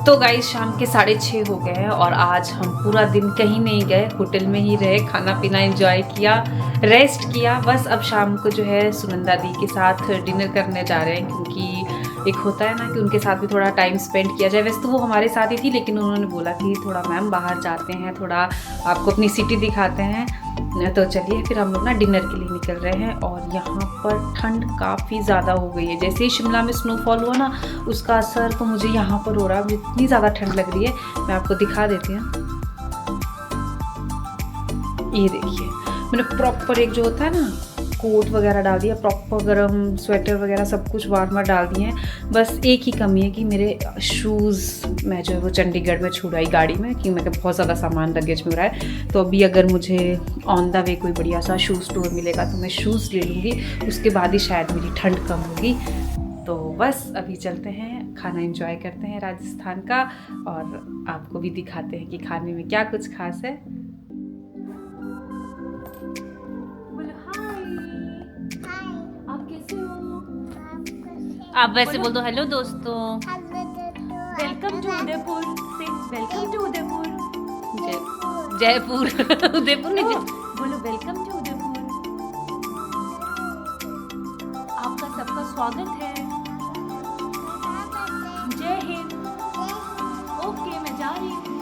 तो गाइस शाम के 6:30 हो गए हैं और आज हम पूरा दिन कहीं नहीं गए, होटल में ही रहे, खाना पीना एंजॉय किया, रेस्ट किया। बस अब शाम को जो है सुनंदा दी के साथ डिनर करने जा रहे हैं, क्योंकि एक होता है ना कि उनके साथ भी थोड़ा टाइम स्पेंड किया जाए। वैसे तो वो हमारे साथ ही थी, लेकिन उन्होंने बोला कि थोड़ा मैम बाहर जाते हैं, थोड़ा आपको अपनी सिटी दिखाते हैं। तो चलिए फिर हम लोग ना डिनर के लिए निकल रहे हैं। और यहाँ पर ठंड काफ़ी ज़्यादा हो गई है। जैसे ही शिमला में स्नोफॉल हुआ ना, उसका असर तो मुझे यहाँ पर हो रहा है। मुझे इतनी ज़्यादा ठंड लग रही है, मैं आपको दिखा देती हूँ। ये देखिए, मैंने प्रॉपर एक जो होता है ना कोट वगैरह डाल दिया, प्रॉपर गर्म स्वेटर वगैरह सब कुछ वार्मर डाल दिए हैं। बस एक ही कमी है कि मेरे शूज़ मैं जो है वो चंडीगढ़ में छुड़ाई गाड़ी में, कि मैं बहुत ज़्यादा सामान लगेज में हो रहा है। तो अभी अगर मुझे ऑन द वे कोई बढ़िया सा शूज़ स्टोर मिलेगा तो मैं शूज़ ले लूँगी, उसके बाद ही शायद मेरी ठंड कम होगी। तो बस अभी चलते हैं, खाना एंजॉय करते हैं राजस्थान का, और आपको भी दिखाते हैं कि खाने में क्या कुछ खास है। आप कैसे हो? आप वैसे बोल दो हेलो दोस्तों, वेलकम टू उदयपुर, से वेलकम टू उदयपुर, जयपुर उदयपुर नहीं, बोलो वेलकम टू उदयपुर, आपका सबका स्वागत है, जय हिंद। ओके मैं जा रही हूँ।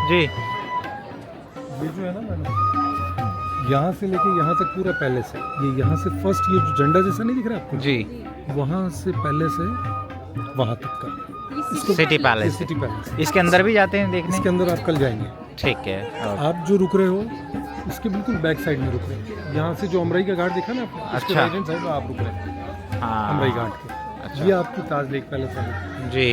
जी, ये जो है ना मैडम, यहाँ से लेके यहाँ तक पूरा पैलेस है। ये यहाँ से फर्स्ट ये जो झंडा जैसा नहीं दिख रहा आपको, जी, वहाँ से पैलेस है वहाँ तक का, सिटी पैलेस। City palace. इसके अंदर भी जाते हैं देखने? इसके अंदर आप कल जाएंगे। ठीक है। आप जो रुक रहे हो उसके बिल्कुल बैक साइड में रुक रहे हो। यहाँ से जो अमराई का घाट दिखा ना आपको, उसके अच्छा। राइट हैंड साइड में आप रुक रहे हैं, हाँ, अमराई घाट के। अच्छा। ये आपकी ताज लेक पैलेस है। जी,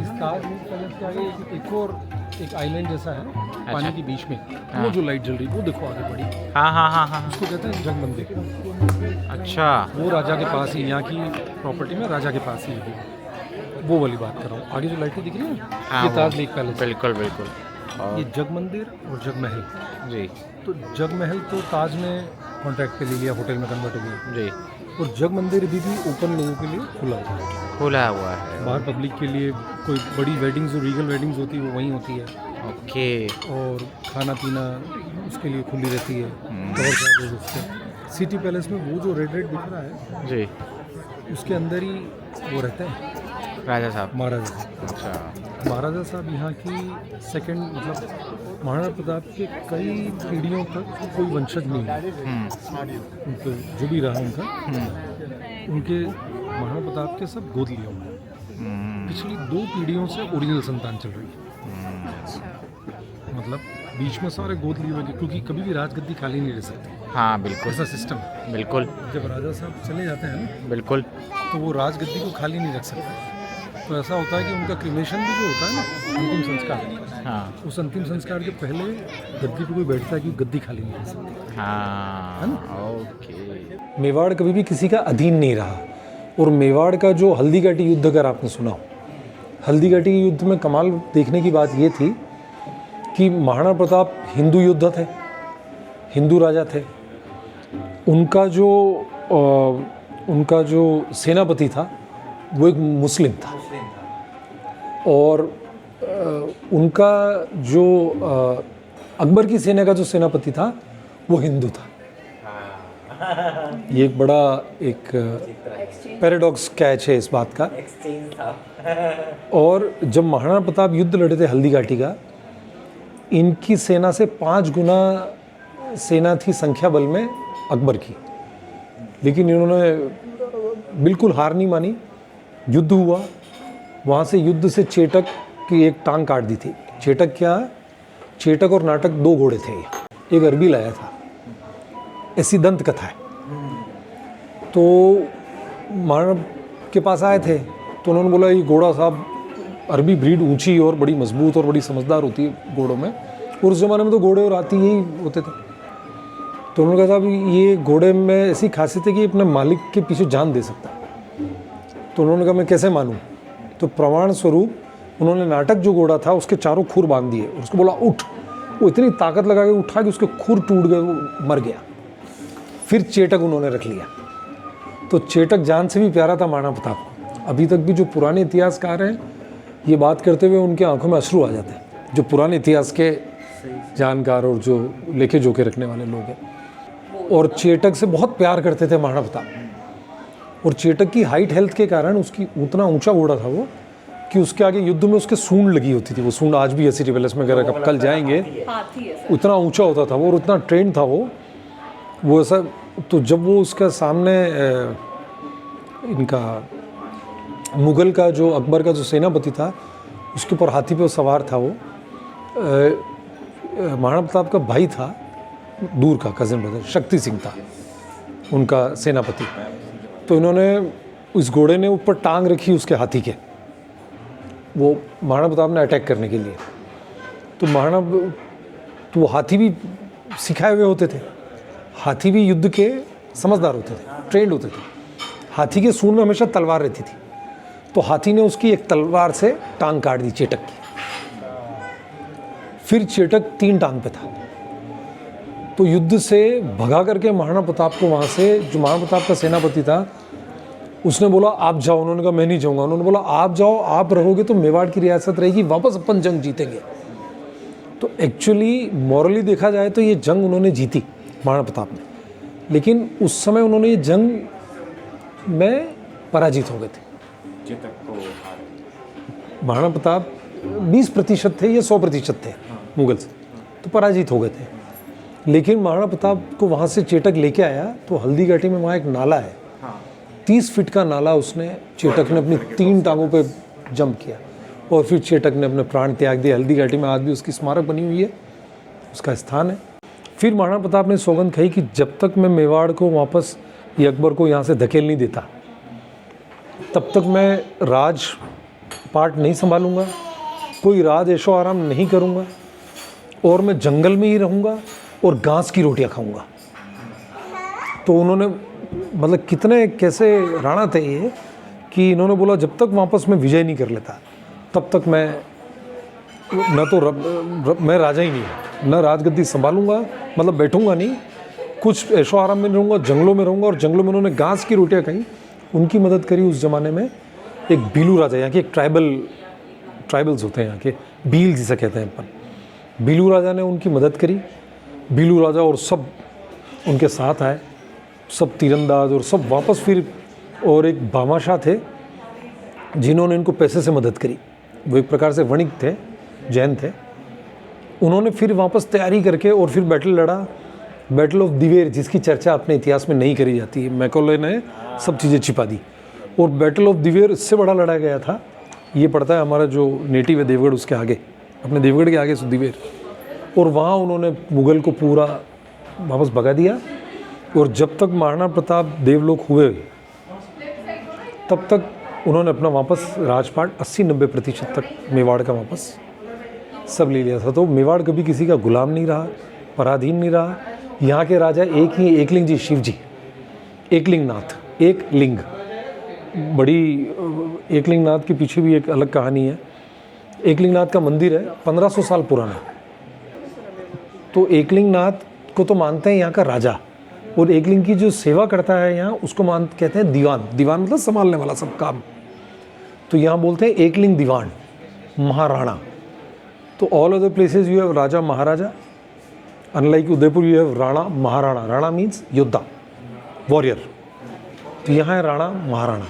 इस ताज लेक पैलेस के आगे एक और एक आइलैंड जैसा है पानी के बीच में, हाँ। वो जो लाइट जल रही है वो देखो आगे बढ़ी, हाँ हाँ हाँ हाँ, उसको कहते हैं जग मंदिर। अच्छा, वो राजा के पास ही, यहाँ की प्रॉपर्टी में राजा के पास ही है। वो वाली बात कर रहा हूँ। आगे जो लाइटें दिख रही है हाँ, ये वो। ताज लेक पैलेस है। बिल्कुल बिल्कुल। ये और जग मंदिर और जग महल। जी तो जग महल तो ताज ने कॉन्ट्रैक्ट पे ले लिया, होटल में कन्वर्ट हो गया। जी, और जग मंदिर भी ओपन लोगों के लिए खुला हुआ है, खुला हुआ है। बाहर पब्लिक के लिए। कोई बड़ी वेडिंग्स जो रीगल वेडिंग्स होती है वो वहीं होती है, ओके। और खाना पीना उसके लिए खुली रहती है। हम्म। कवर चार्जेस उसके। सिटी पैलेस में वो जो रेड रेड दिख रहा है जी, उसके अंदर ही वो रहते हैं राजा साहब। महाराजा। अच्छा, महाराजा साहब यहाँ की सेकंड, मतलब महाराणा प्रताप के कई पीढ़ियों तक कोई वंशज नहीं है। उनके जो भी रहा उनका, उनके महाराणा प्रताप के सब गोद लिए हुए हैं। पिछली 2 पीढ़ियों से ओरिजिनल संतान चल रही है। मतलब बीच में सारे गोद लिए हुए, क्योंकि कभी भी राजगद्दी खाली नहीं रह सकती। हाँ बिल्कुल, ऐसा सिस्टम है। बिल्कुल जब राजा साहब चले जाते हैं ना, बिल्कुल। तो वो राजगद्दी को खाली नहीं रख सकते। तो ऐसा होता है कि उनका क्रिमेशन भी जो होता है ना, अंतिम संस्कार, हाँ उस अंतिम संस्कार के पहले गद्दी पे कोई बैठता है कि गद्दी खाली नहीं कर सकती। हाँ ओके। मेवाड़ कभी भी किसी का अधीन नहीं रहा। और मेवाड़ का जो हल्दीघाटी युद्ध अगर आपने सुना हो, हल्दीघाटी युद्ध में कमाल देखने की बात ये थी कि महाराणा प्रताप हिंदू योद्धा थे, हिंदू राजा थे। उनका जो सेनापति था वो एक मुस्लिम था, और उनका जो अकबर की सेना का जो सेनापति था वो हिंदू था। ये एक बड़ा एक पैराडॉक्स कैच है इस बात का। और जब महाराणा प्रताप युद्ध लड़े थे हल्दीघाटी का, इनकी सेना से 5 गुना सेना थी संख्या बल में अकबर की, लेकिन इन्होंने बिल्कुल हार नहीं मानी। युद्ध हुआ, वहाँ से युद्ध से चेटक की एक टांग काट दी थी। चेटक क्या? चेटक और नाटक 2 घोड़े थे, एक अरबी लाया था, ऐसी दंत कथा है। तो महाराणा के पास आए थे, तो उन्होंने बोला ये घोड़ा साहब, अरबी ब्रीड ऊंची और बड़ी मजबूत और बड़ी समझदार होती है घोड़ों में, और उस ज़माने में तो घोड़े और हाथी यही होते थे। तो उन्होंने कहा साहब ये घोड़े में ऐसी खासियत है कि अपने मालिक के पीछे जान दे सकता है। तो उन्होंने कहा मैं कैसे मानूं? तो प्रमाण स्वरूप उन्होंने नाटक जो घोड़ा था उसके चारों खुर बांध दिए और उसको बोला उठ। वो इतनी ताकत लगा के उठा कि उसके खुर टूट गए, वो मर गया। फिर चेटक उन्होंने रख लिया। तो चेटक जान से भी प्यारा था महाराणा प्रताप को। अभी तक भी जो पुराने इतिहासकार हैं ये बात करते हुए उनकी आंखों में अश्रु आ जाते हैं, जो पुराने इतिहास के जानकार और जो लेखे जोखे रखने वाले लोग हैं। और चेटक से बहुत प्यार करते थे महाराणा प्रताप। और चेटक की हाइट हेल्थ के कारण उसकी उतना ऊंचा घोड़ा था वो कि उसके आगे युद्ध में उसके सूंड लगी होती थी। वो सूंड आज भी ऐसी रिवेलस में अगर कल जाएंगे उतना ऊंचा होता था वो और उतना ट्रेंड था वो ऐसा। तो जब वो उसके सामने इनका मुग़ल का जो अकबर का जो सेनापति था उसके ऊपर हाथी पे सवार था, वो महाराणा प्रताप का भाई था, दूर का कज़न ब्रदर शक्ति सिंह था उनका सेनापति। तो इन्होंने उस घोड़े ने ऊपर टांग रखी उसके हाथी के, वो महाराणा प्रताप ने अटैक करने के लिए। तो वो हाथी भी सिखाए हुए होते थे, हाथी भी युद्ध के समझदार होते थे, ट्रेंड होते थे। हाथी के सूंड में हमेशा तलवार रहती थी, तो हाथी ने उसकी एक तलवार से टांग काट दी चेटक की। फिर चेटक 3 टांग पे था। तो युद्ध से भगा करके महाराणा प्रताप को वहाँ से, जो महाराणा प्रताप का सेनापति था उसने बोला आप जाओ। उन्होंने कहा मैं नहीं जाऊँगा। उन्होंने बोला आप जाओ, आप रहोगे तो मेवाड़ की रियासत रहेगी, वापस अपन जंग जीतेंगे। तो एक्चुअली मॉरली देखा जाए तो ये जंग उन्होंने जीती महाराणा प्रताप ने, लेकिन उस समय उन्होंने ये जंग में पराजित हो गए थे। महाराणा प्रताप 20% थे या 100% थे मुगल से, तो पराजित हो गए थे। लेकिन महाराणा प्रताप को वहाँ से चेटक लेके आया तो हल्दीघाटी में वहाँ एक नाला है, 30 फीट का नाला, उसने चेटक ने अपनी 3 टांगों पे जंप किया और फिर चेटक ने अपने प्राण त्याग दिए। हल्दीघाटी में आज भी उसकी स्मारक बनी हुई है, उसका स्थान है। फिर महाराणा प्रताप ने सौगंध खाई कि जब तक मैं मेवाड़ को वापस ये अकबर को यहाँ से धकेल नहीं देता तब तक मैं राज पाट नहीं संभालूंगा, कोई राज ऐशो आराम नहीं करूँगा, और मैं जंगल में ही रहूँगा और घास की रोटियाँ खाऊँगा। तो उन्होंने मतलब कितने कैसे राणा थे ये कि इन्होंने बोला जब तक वापस मैं विजय नहीं कर लेता तब तक मैं न तो मैं राजा ही नहीं, न राजगद्दी संभालूंगा, मतलब बैठूंगा नहीं, कुछ ऐशो आराम में रहूँगा, जंगलों में रहूँगा। और जंगलों में उन्होंने घास की रोटियाँ खाई, उनकी मदद करी। उस ज़माने में एक बीलू राजा, यहाँ के एक ट्राइबल्स होते हैं यहाँ के, भील जिसे कहते हैं अपन, बीलू राजा ने उनकी मदद करी। बीलू राजा और सब उनके साथ आए, सब तीरंदाज और सब वापस फिर। और एक भामाशाह थे जिन्होंने इनको पैसे से मदद करी, वो एक प्रकार से वणिक थे, जैन थे। उन्होंने फिर वापस तैयारी करके और फिर बैटल लड़ा, बैटल ऑफ दिवेर, जिसकी चर्चा अपने इतिहास में नहीं करी जाती है, मैकॉले ने सब चीज़ें छिपा दी। और बैटल ऑफ दिवेर इससे बड़ा लड़ा गया था, ये पड़ता है हमारा जो नेटिव है देवगढ़, उसके आगे, अपने देवगढ़ के आगे दिवेर। और वहाँ उन्होंने मुग़ल को पूरा वापस भगा दिया। और जब तक महाराणा प्रताप देवलोक हुए तब तक उन्होंने अपना वापस राजपाट 80-90% तक मेवाड़ का वापस सब ले लिया था। तो मेवाड़ कभी किसी का गुलाम नहीं रहा, पराधीन नहीं रहा। यहाँ के राजा एक ही एकलिंग जी, शिव जी, एकलिंग नाथ, एक लिंग। बड़ी एकलिंग नाथ के पीछे भी एक अलग कहानी है। एकलिंग नाथ का मंदिर है 1500 साल पुराना। तो एकलिंग नाथ को तो मानते हैं यहाँ का राजा, और एकलिंग की जो सेवा करता है यहाँ उसको कहते हैं दीवान। दीवान मतलब संभालने वाला सब काम। तो यहाँ बोलते हैं एकलिंग दीवान, महाराणा। तो all other places you have Raja Maharaja, unlike Udaipur you have Rana Maharana. Rana means योद्धा, वॉरियर। तो यहाँ है राणा महाराणा।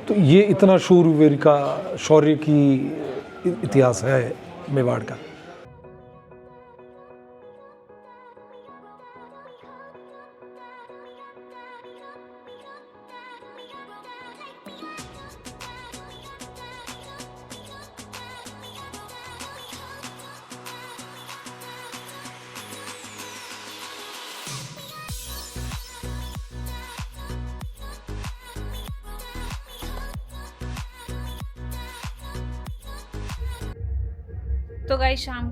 तो ये इतना शूरवीर का, शौर्य की इतिहास है मेवाड़ का। तो गाइस शाम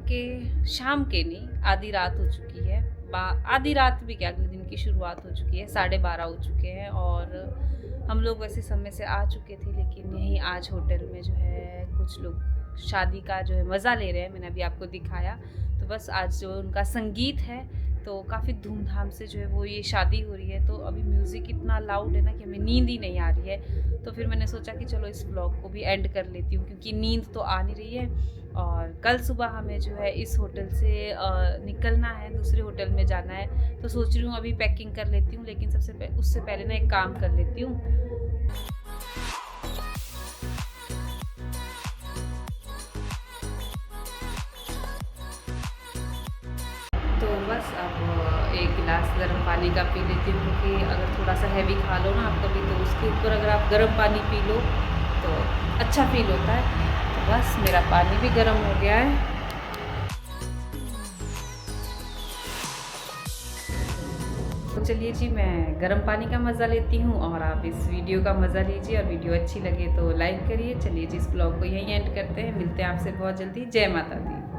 के नहीं, आधी रात हो चुकी है। आधी रात भी क्या, अगले दिन की शुरुआत हो चुकी है। 12:30 हो चुके हैं और हम लोग वैसे समय से आ चुके थे, लेकिन यहीं आज होटल में जो है कुछ लोग शादी का जो है मज़ा ले रहे हैं। मैंने अभी आपको दिखाया। तो बस आज जो उनका संगीत है तो काफ़ी धूमधाम से जो है वो ये शादी हो रही है। तो अभी म्यूज़िक इतना लाउड है ना कि हमें नींद ही नहीं आ रही है। तो फिर मैंने सोचा कि चलो इस ब्लॉग को भी एंड कर लेती हूँ, क्योंकि नींद तो आ नहीं रही है। और कल सुबह हमें जो है इस होटल से निकलना है, दूसरे होटल में जाना है। तो सोच रही हूँ अभी पैकिंग कर लेती हूँ, लेकिन उससे पहले ना एक काम कर लेती हूँ। तो बस अब एक गिलास गर्म पानी का पी लेती हूँ, क्योंकि अगर थोड़ा सा हैवी खा लो ना आप कभी, तो उसके ऊपर अगर आप गर्म पानी पी लो तो अच्छा फील होता है। तो बस मेरा पानी भी गर्म हो गया है। तो चलिए जी, मैं गर्म पानी का मज़ा लेती हूँ और आप इस वीडियो का मज़ा लीजिए। और वीडियो अच्छी लगे तो लाइक करिए। चलिए जी, इस ब्लॉग को यहीं एंड करते हैं। मिलते हैं आपसे बहुत जल्दी। जय माता दी।